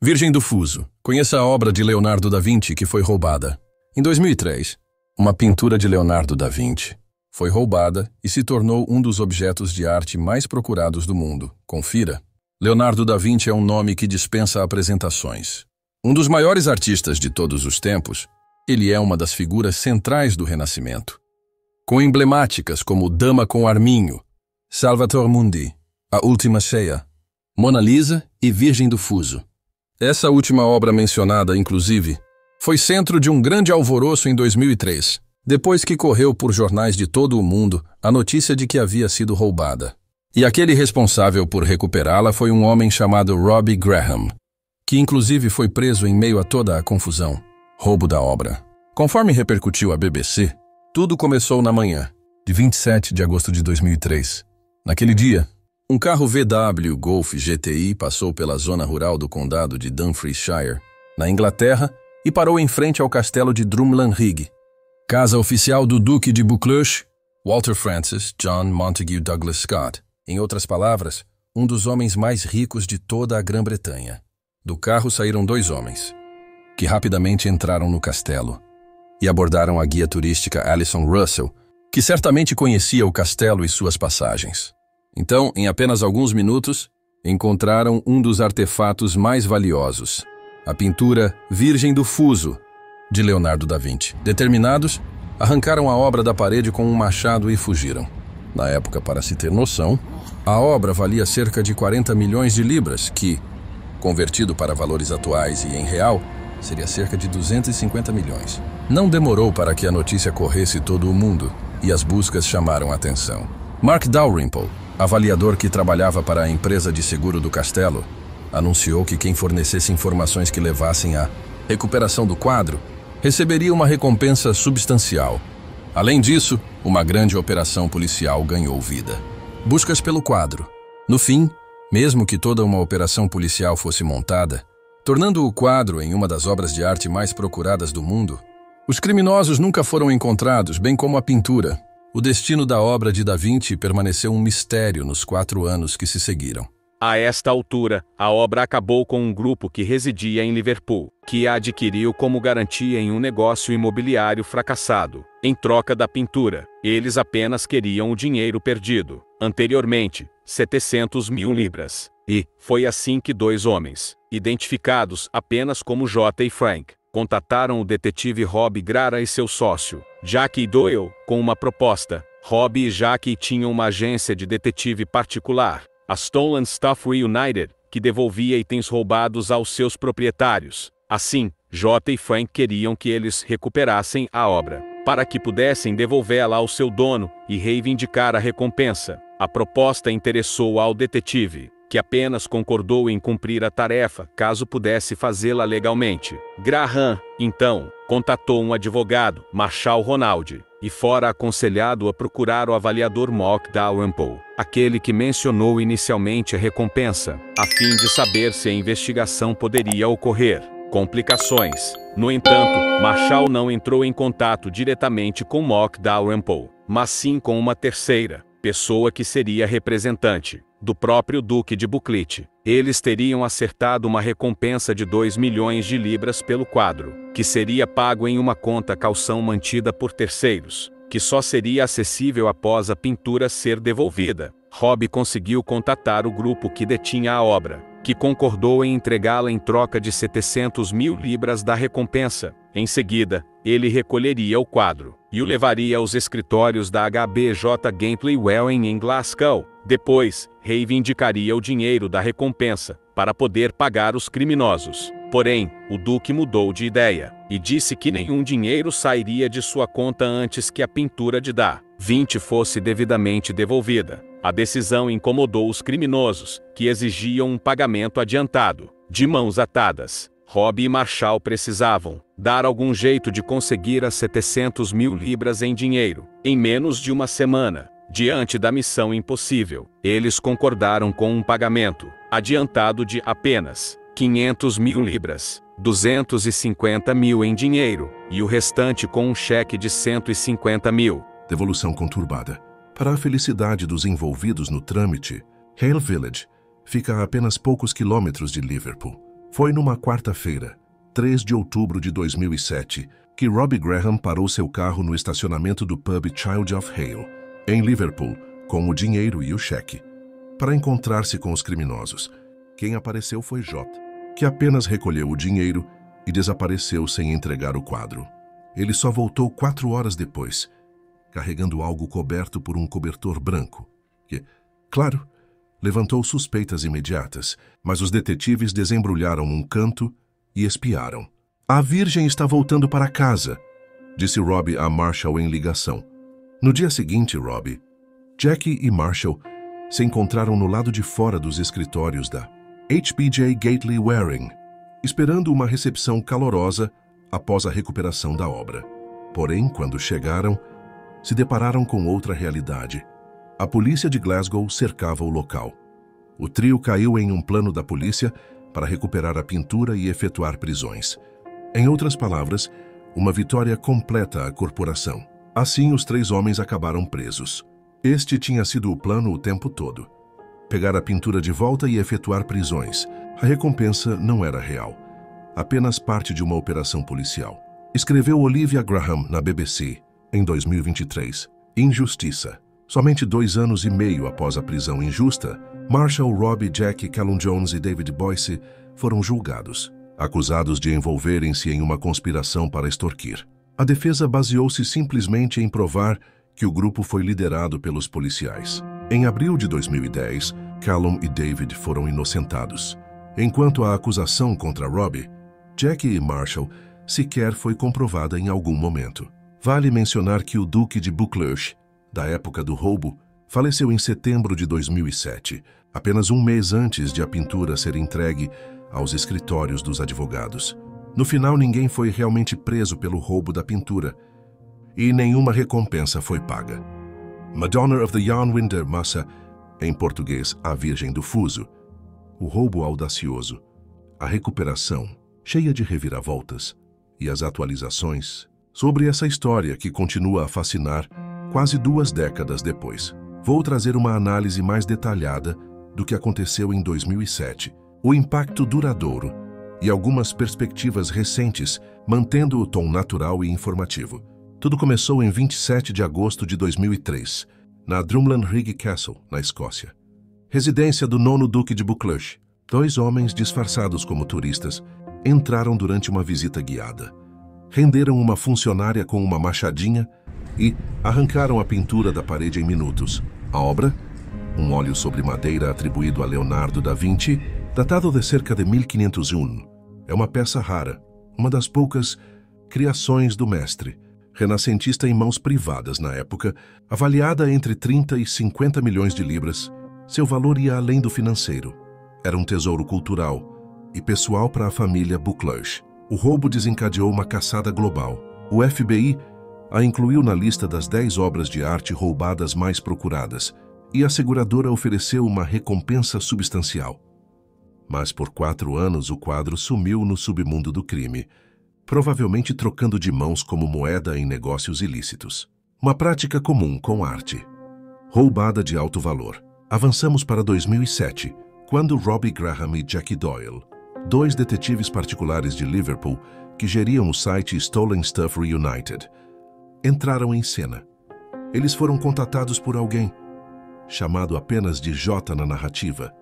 Virgem do Fuso. Conheça a obra de Leonardo da Vinci que foi roubada. Em 2003, uma pintura de Leonardo da Vinci foi roubada e se tornou um dos objetos de arte mais procurados do mundo. Confira. Leonardo da Vinci é um nome que dispensa apresentações. Um dos maiores artistas de todos os tempos, ele é uma das figuras centrais do Renascimento. Com emblemáticas como Dama com Arminho, Salvator Mundi, A Última Ceia, Mona Lisa e Virgem do Fuso. Essa última obra mencionada, inclusive, foi centro de um grande alvoroço em 2003, depois que correu por jornais de todo o mundo a notícia de que havia sido roubada. E aquele responsável por recuperá-la foi um homem chamado Robbie Graham, que inclusive foi preso em meio a toda a confusão. Roubo da obra. Conforme repercutiu a BBC, tudo começou na manhã, de 27 de agosto de 2003. Naquele dia, um carro VW Golf GTI passou pela zona rural do condado de Dumfriesshire, na Inglaterra, e parou em frente ao castelo de Drumlanrig, casa oficial do Duque de Buccleuch, Walter Francis John Montague Douglas Scott. Em outras palavras, um dos homens mais ricos de toda a Grã-Bretanha. Do carro saíram dois homens, que rapidamente entraram no castelo e abordaram a guia turística Alison Russell, que certamente conhecia o castelo e suas passagens. Então, em apenas alguns minutos, encontraram um dos artefatos mais valiosos, a pintura Virgem do Fuso, de Leonardo da Vinci. Determinados, arrancaram a obra da parede com um machado e fugiram. Na época, para se ter noção, a obra valia cerca de 40 milhões de libras, que, convertido para valores atuais e em real, seria cerca de 250 milhões. Não demorou para que a notícia corresse todo o mundo, e as buscas chamaram a atenção. Mark Dalrymple, avaliador que trabalhava para a empresa de seguro do castelo, anunciou que quem fornecesse informações que levassem à recuperação do quadro receberia uma recompensa substancial. Além disso, uma grande operação policial ganhou vida. Buscas pelo quadro. No fim, mesmo que toda uma operação policial fosse montada, tornando o quadro em uma das obras de arte mais procuradas do mundo, os criminosos nunca foram encontrados, bem como a pintura. O destino da obra de Da Vinci permaneceu um mistério nos 4 anos que se seguiram. A esta altura, a obra acabou com um grupo que residia em Liverpool, que a adquiriu como garantia em um negócio imobiliário fracassado. Em troca da pintura, eles apenas queriam o dinheiro perdido. Anteriormente, 700 mil libras. E foi assim que 2 homens, identificados apenas como J. e Frank, contataram o detetive Robbie Graham e seu sócio, Jackie Doyle, com uma proposta. Robbie e Jackie tinham uma agência de detetive particular, a Stolen Stuff Reunited, que devolvia itens roubados aos seus proprietários. Assim, J. e Frank queriam que eles recuperassem a obra, para que pudessem devolvê-la ao seu dono e reivindicar a recompensa. A proposta interessou ao detetive, que apenas concordou em cumprir a tarefa caso pudesse fazê-la legalmente. Graham, então, contatou um advogado, Marshall Ronald, e fora aconselhado a procurar o avaliador Mark Dalrymple, aquele que mencionou inicialmente a recompensa, a fim de saber se a investigação poderia ocorrer complicações. No entanto, Marshall não entrou em contato diretamente com Mark Dalrymple, mas sim com uma terceira pessoa que seria representante do próprio Duque de Buccleuch. Eles teriam acertado uma recompensa de 2 milhões de libras pelo quadro, que seria pago em uma conta calção mantida por terceiros, que só seria acessível após a pintura ser devolvida. Robbie conseguiu contatar o grupo que detinha a obra, que concordou em entregá-la em troca de 700 mil libras da recompensa. Em seguida, ele recolheria o quadro e o levaria aos escritórios da HBJ Gently Welling em Glasgow. Depois, reivindicaria o dinheiro da recompensa para poder pagar os criminosos. Porém, o Duque mudou de ideia e disse que nenhum dinheiro sairia de sua conta antes que a pintura de Da Vinci fosse devidamente devolvida. A decisão incomodou os criminosos, que exigiam um pagamento adiantado. De mãos atadas, Robbie e Marshall precisavam dar algum jeito de conseguir as 700 mil libras em dinheiro, em menos de uma semana. Diante da missão impossível, eles concordaram com um pagamento adiantado de apenas 500 mil libras, 250 mil em dinheiro, e o restante com um cheque de 150 mil. Devolução conturbada. Para a felicidade dos envolvidos no trâmite, Hale Village fica a apenas poucos quilômetros de Liverpool. Foi numa quarta-feira, 3 de outubro de 2007, que Robbie Graham parou seu carro no estacionamento do pub Child of Hale, em Liverpool, com o dinheiro e o cheque, para encontrar-se com os criminosos. Quem apareceu foi J, que apenas recolheu o dinheiro e desapareceu sem entregar o quadro. Ele só voltou 4 horas depois, carregando algo coberto por um cobertor branco, que, claro, levantou suspeitas imediatas, mas os detetives desembrulharam um canto e espiaram. "A Virgem está voltando para casa", disse Robbie a Marshall em ligação. No dia seguinte, Robbie, Jackie e Marshall se encontraram no lado de fora dos escritórios da HBJ Gately Waring, esperando uma recepção calorosa após a recuperação da obra. Porém, quando chegaram, se depararam com outra realidade. A polícia de Glasgow cercava o local. O trio caiu em um plano da polícia para recuperar a pintura e efetuar prisões. Em outras palavras, uma vitória completa à corporação. Assim, os 3 homens acabaram presos. Este tinha sido o plano o tempo todo. Pegar a pintura de volta e efetuar prisões. A recompensa não era real. Apenas parte de uma operação policial. Escreveu Olivia Graham na BBC, em 2023. Injustiça. Somente 2 anos e meio após a prisão injusta, Marshall, Robbie, Jackie, Callum Jones e David Boyce foram julgados, acusados de envolverem-se em uma conspiração para extorquir. A defesa baseou-se simplesmente em provar que o grupo foi liderado pelos policiais. Em abril de 2010, Callum e David foram inocentados. Enquanto a acusação contra Robbie, Jackie e Marshall sequer foi comprovada em algum momento. Vale mencionar que o Duque de Buccleuch, da época do roubo, faleceu em setembro de 2007, apenas um mês antes de a pintura ser entregue aos escritórios dos advogados. No final, ninguém foi realmente preso pelo roubo da pintura e nenhuma recompensa foi paga. Madonna of the Jan Winder Massa, em português, a Virgem do Fuso. O roubo audacioso, a recuperação, cheia de reviravoltas, e as atualizações sobre essa história que continua a fascinar quase 2 décadas depois. Vou trazer uma análise mais detalhada do que aconteceu em 2007, o impacto duradouro e algumas perspectivas recentes, mantendo o tom natural e informativo. Tudo começou em 27 de agosto de 2003, na Drumlanrig Castle, na Escócia. Residência do 9º Duque de Buccleuch. 2 homens disfarçados como turistas entraram durante uma visita guiada. Renderam uma funcionária com uma machadinha e arrancaram a pintura da parede em minutos. A obra, um óleo sobre madeira atribuído a Leonardo da Vinci, datado de cerca de 1501, é uma peça rara, uma das poucas criações do mestre, renascentista em mãos privadas na época, avaliada entre 30 e 50 milhões de libras. Seu valor ia além do financeiro. Era um tesouro cultural e pessoal para a família Buccleuch. O roubo desencadeou uma caçada global. O FBI a incluiu na lista das 10 obras de arte roubadas mais procuradas, e a seguradora ofereceu uma recompensa substancial. Mas por 4 anos o quadro sumiu no submundo do crime, provavelmente trocando de mãos como moeda em negócios ilícitos. Uma prática comum com arte. Roubada de alto valor. Avançamos para 2007, quando Robbie Graham e Jackie Doyle, 2 detetives particulares de Liverpool que geriam o site Stolen Stuff Reunited, entraram em cena. Eles foram contatados por alguém, chamado apenas de J na narrativa,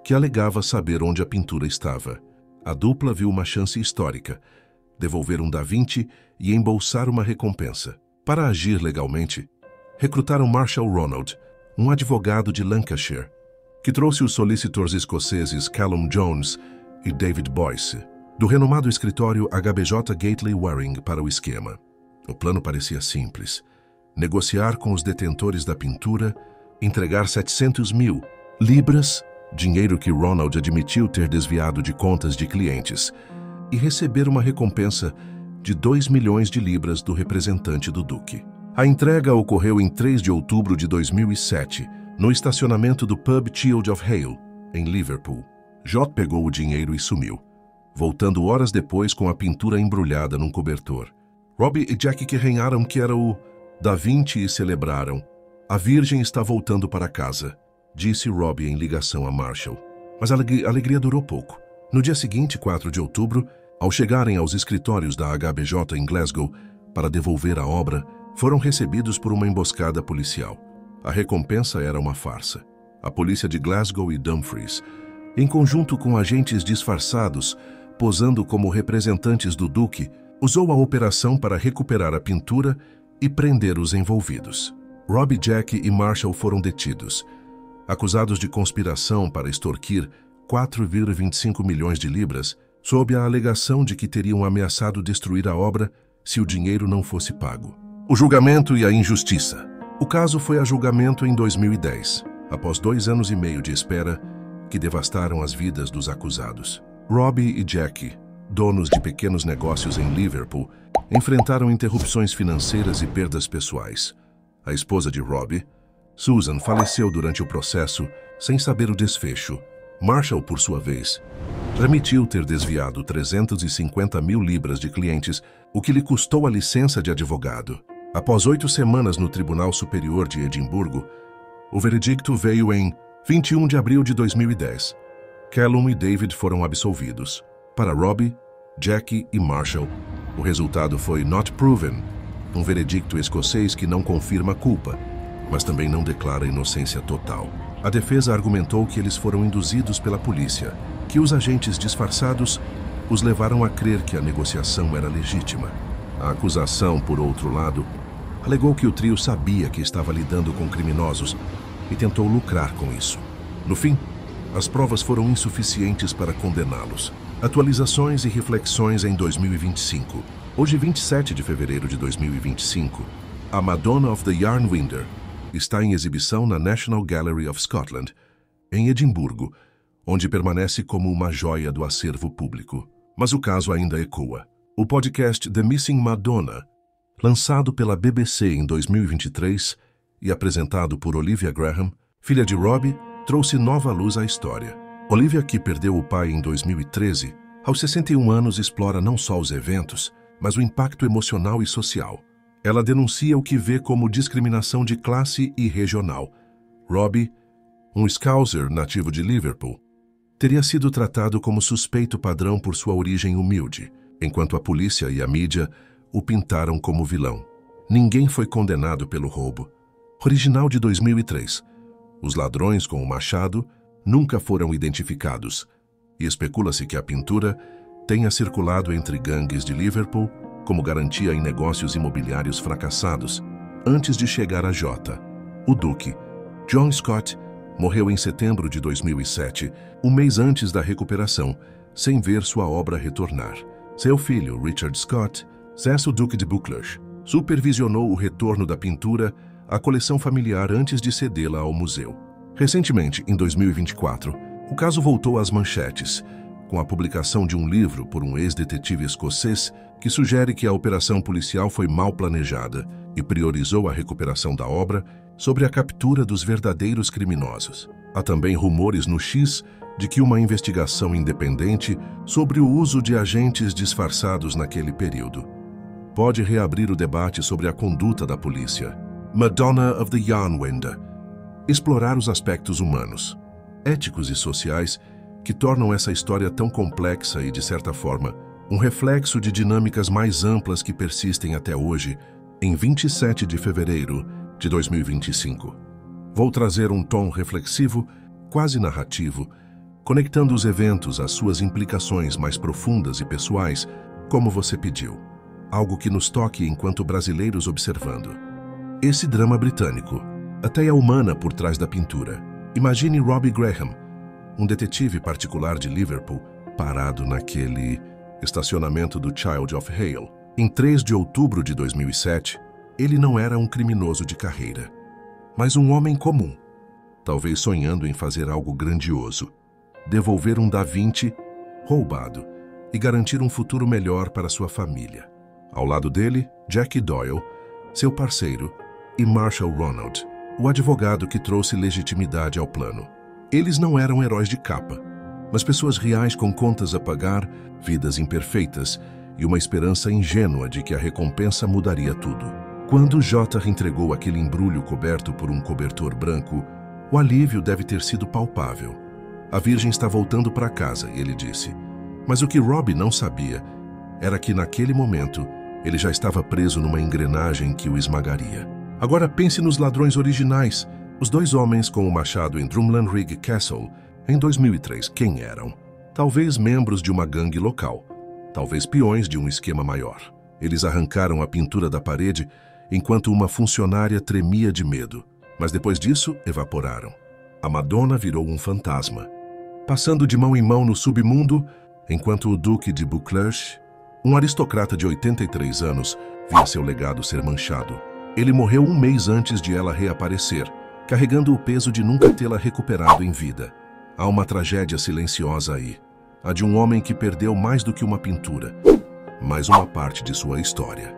que alegava saber onde a pintura estava. A dupla viu uma chance histórica, devolver um Da Vinci e embolsar uma recompensa. Para agir legalmente, recrutaram Marshall Ronald, um advogado de Lancashire, que trouxe os solicitores escoceses Callum Jones e David Boyce, do renomado escritório HBJ Gately Waring, para o esquema. O plano parecia simples: negociar com os detentores da pintura, entregar 700 mil libras, dinheiro que Ronald admitiu ter desviado de contas de clientes, e receber uma recompensa de 2 milhões de libras do representante do Duque. A entrega ocorreu em 3 de outubro de 2007, no estacionamento do pub Child of Hale, em Liverpool. J pegou o dinheiro e sumiu, voltando horas depois com a pintura embrulhada num cobertor. Robbie e Jackie que renharam que era o Da Vinci e celebraram. A Virgem está voltando para casa, disse Robbie em ligação a Marshall. Mas a alegria durou pouco. No dia seguinte, 4 de outubro, ao chegarem aos escritórios da HBJ em Glasgow para devolver a obra, foram recebidos por uma emboscada policial. A recompensa era uma farsa. A polícia de Glasgow e Dumfries, em conjunto com agentes disfarçados, posando como representantes do Duque, usou a operação para recuperar a pintura e prender os envolvidos. Robbie, Jack e Marshall foram detidos, acusados de conspiração para extorquir 4,25 milhões de libras, sob a alegação de que teriam ameaçado destruir a obra se o dinheiro não fosse pago. O julgamento e a injustiça. O caso foi a julgamento em 2010, após 2 anos e meio de espera que devastaram as vidas dos acusados. Robbie e Jack, donos de pequenos negócios em Liverpool, enfrentaram interrupções financeiras e perdas pessoais. A esposa de Robbie, Susan, faleceu durante o processo sem saber o desfecho. Marshall, por sua vez, admitiu ter desviado 350 mil libras de clientes, o que lhe custou a licença de advogado. Após 8 semanas no Tribunal Superior de Edimburgo, o veredicto veio em 21 de abril de 2010. Callum e David foram absolvidos. Para Robbie, Jack e Marshall, o resultado foi not proven, um veredicto escocês que não confirma culpa, mas também não declara inocência total. A defesa argumentou que eles foram induzidos pela polícia, que os agentes disfarçados os levaram a crer que a negociação era legítima. A acusação, por outro lado, alegou que o trio sabia que estava lidando com criminosos e tentou lucrar com isso. No fim, as provas foram insuficientes para condená-los. Atualizações e reflexões em 2025. Hoje, 27 de fevereiro de 2025, a Madonna of the Yarnwinder está em exibição na National Gallery of Scotland, em Edimburgo, onde permanece como uma joia do acervo público. Mas o caso ainda ecoa. O podcast The Missing Madonna, lançado pela BBC em 2023 e apresentado por Olivia Graham, filha de Robbie, trouxe nova luz à história. Olivia, que perdeu o pai em 2013, aos 61 anos explora não só os eventos, mas o impacto emocional e social. Ela denuncia o que vê como discriminação de classe e regional. Robbie, um Scouser nativo de Liverpool, teria sido tratado como suspeito padrão por sua origem humilde, enquanto a polícia e a mídia o pintaram como vilão. Ninguém foi condenado pelo roubo. Original de 2003. Os ladrões com o machado nunca foram identificados, e especula-se que a pintura tenha circulado entre gangues de Liverpool como garantia em negócios imobiliários fracassados, antes de chegar a Jota. O Duque, John Scott, morreu em setembro de 2007, um mês antes da recuperação, sem ver sua obra retornar. Seu filho, Richard Scott, Cecil Duque de Buccleuch, supervisionou o retorno da pintura à coleção familiar antes de cedê-la ao museu. Recentemente, em 2024, o caso voltou às manchetes, com a publicação de um livro por um ex-detetive escocês que sugere que a operação policial foi mal planejada e priorizou a recuperação da obra sobre a captura dos verdadeiros criminosos. Há também rumores no X de que uma investigação independente sobre o uso de agentes disfarçados naquele período pode reabrir o debate sobre a conduta da polícia. Madonna of the Yarnwinder. Explorar os aspectos humanos, éticos e sociais que tornam essa história tão complexa e, de certa forma, um reflexo de dinâmicas mais amplas que persistem até hoje, em 27 de fevereiro de 2025. Vou trazer um tom reflexivo, quase narrativo, conectando os eventos às suas implicações mais profundas e pessoais, como você pediu. Algo que nos toque enquanto brasileiros observando. Esse drama britânico, a teia humana por trás da pintura. Imagine Robbie Graham, um detetive particular de Liverpool, parado naquele estacionamento do Child of Hale. Em 3 de outubro de 2007, ele não era um criminoso de carreira, mas um homem comum, talvez sonhando em fazer algo grandioso, devolver um Da Vinci roubado e garantir um futuro melhor para sua família. Ao lado dele, Jack Doyle, seu parceiro, e Marshall Ronald, o advogado que trouxe legitimidade ao plano. Eles não eram heróis de capa, mas pessoas reais com contas a pagar, vidas imperfeitas e uma esperança ingênua de que a recompensa mudaria tudo. Quando Jota entregou aquele embrulho coberto por um cobertor branco, o alívio deve ter sido palpável. A Virgem está voltando para casa, ele disse. Mas o que Robbie não sabia era que naquele momento ele já estava preso numa engrenagem que o esmagaria. Agora pense nos ladrões originais, os 2 homens com o machado em Drumlanrig Castle, em 2003. Quem eram? Talvez membros de uma gangue local, talvez peões de um esquema maior. Eles arrancaram a pintura da parede enquanto uma funcionária tremia de medo, mas depois disso evaporaram. A Madonna virou um fantasma, passando de mão em mão no submundo, enquanto o Duque de Buccleuch, um aristocrata de 83 anos, via seu legado ser manchado. Ele morreu 1 mês antes de ela reaparecer, carregando o peso de nunca tê-la recuperado em vida. Há uma tragédia silenciosa aí, a de um homem que perdeu mais do que uma pintura, mais uma parte de sua história.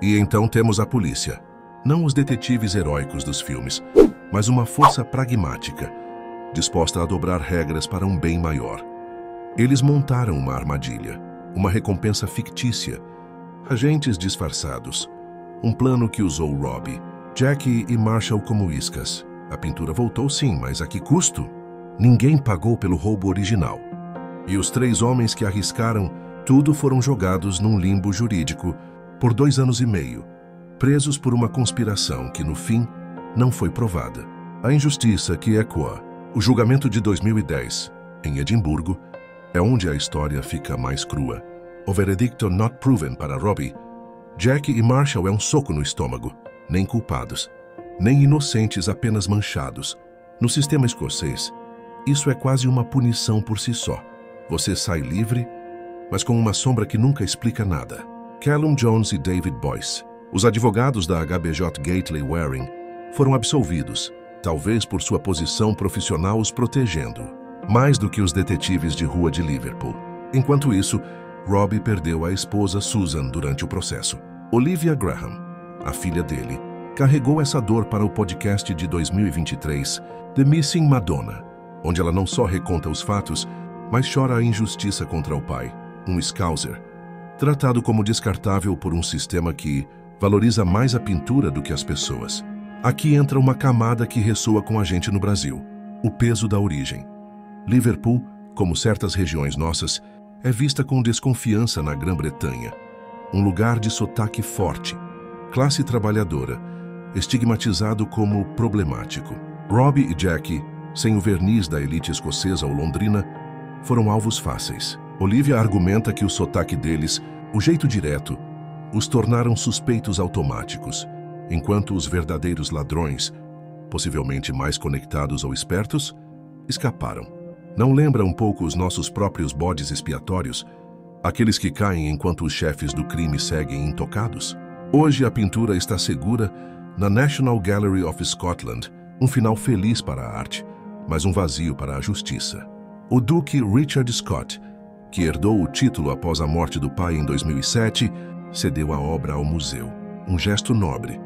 E então temos a polícia, não os detetives heróicos dos filmes, mas uma força pragmática, disposta a dobrar regras para um bem maior. Eles montaram uma armadilha, uma recompensa fictícia, agentes disfarçados, um plano que usou Robbie, Jackie e Marshall como iscas. A pintura voltou sim, mas a que custo? Ninguém pagou pelo roubo original. E os 3 homens que arriscaram tudo foram jogados num limbo jurídico por 2 anos e meio, presos por uma conspiração que, no fim, não foi provada. A injustiça que ecoa. O julgamento de 2010, em Edimburgo, é onde a história fica mais crua. O veredicto not proven para Robbie, Jackie e Marshall é um soco no estômago. Nem culpados, nem inocentes, apenas manchados. No sistema escocês, isso é quase uma punição por si só. Você sai livre, mas com uma sombra que nunca explica nada. Callum Jones e David Boyce, os advogados da HBJ Gately Waring, foram absolvidos, talvez por sua posição profissional os protegendo, mais do que os detetives de rua de Liverpool. Enquanto isso, Robbie perdeu a esposa Susan durante o processo. Olivia Graham, a filha dele, carregou essa dor para o podcast de 2023, The Missing Madonna, onde ela não só reconta os fatos, mas chora a injustiça contra o pai, um Scouser, tratado como descartável por um sistema que valoriza mais a pintura do que as pessoas. Aqui entra uma camada que ressoa com a gente no Brasil, o peso da origem. Liverpool, como certas regiões nossas, é vista com desconfiança na Grã-Bretanha, um lugar de sotaque forte, classe trabalhadora, estigmatizado como problemático. Robbie e Jackie, sem o verniz da elite escocesa ou londrina, foram alvos fáceis. Olivia argumenta que o sotaque deles, o jeito direto, os tornaram suspeitos automáticos, enquanto os verdadeiros ladrões, possivelmente mais conectados ou espertos, escaparam. Não lembra um pouco os nossos próprios bodes expiatórios, aqueles que caem enquanto os chefes do crime seguem intocados? Hoje a pintura está segura na National Gallery of Scotland, um final feliz para a arte, mas um vazio para a justiça. O Duque Richard Scott, que herdou o título após a morte do pai em 2007, cedeu a obra ao museu. Um gesto nobre,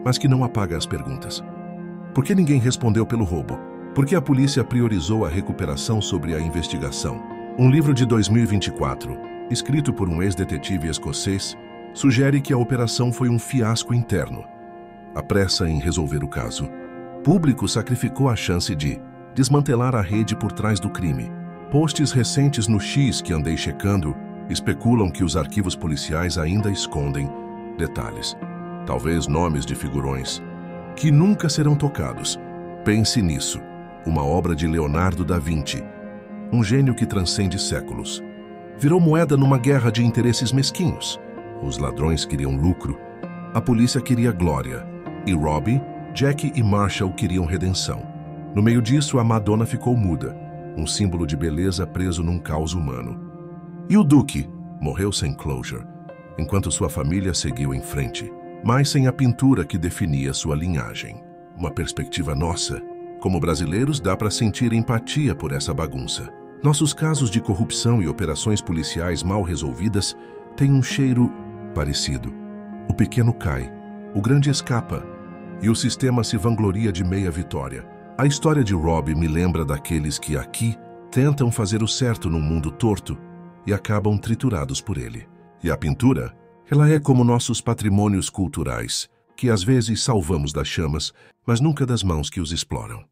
mas que não apaga as perguntas. Por que ninguém respondeu pelo roubo? Por que a polícia priorizou a recuperação sobre a investigação? Um livro de 2024, escrito por um ex-detetive escocês, sugere que a operação foi um fiasco interno. A pressa em resolver o caso público sacrificou a chance de desmantelar a rede por trás do crime. Posts recentes no X que andei checando especulam que os arquivos policiais ainda escondem detalhes, talvez nomes de figurões, que nunca serão tocados. Pense nisso, uma obra de Leonardo da Vinci, um gênio que transcende séculos. Virou moeda numa guerra de interesses mesquinhos. Os ladrões queriam lucro, a polícia queria glória, e Robbie, Jackie e Marshall queriam redenção. No meio disso, a Madonna ficou muda, um símbolo de beleza preso num caos humano. E o Duque morreu sem closure, enquanto sua família seguiu em frente, mas sem a pintura que definia sua linhagem. Uma perspectiva nossa. Como brasileiros, dá para sentir empatia por essa bagunça. Nossos casos de corrupção e operações policiais mal resolvidas têm um cheiro parecido. O pequeno cai, o grande escapa, e o sistema se vangloria de meia vitória. A história de Robbie me lembra daqueles que aqui tentam fazer o certo num mundo torto e acabam triturados por ele. E a pintura, ela é como nossos patrimônios culturais, que às vezes salvamos das chamas, mas nunca das mãos que os exploram.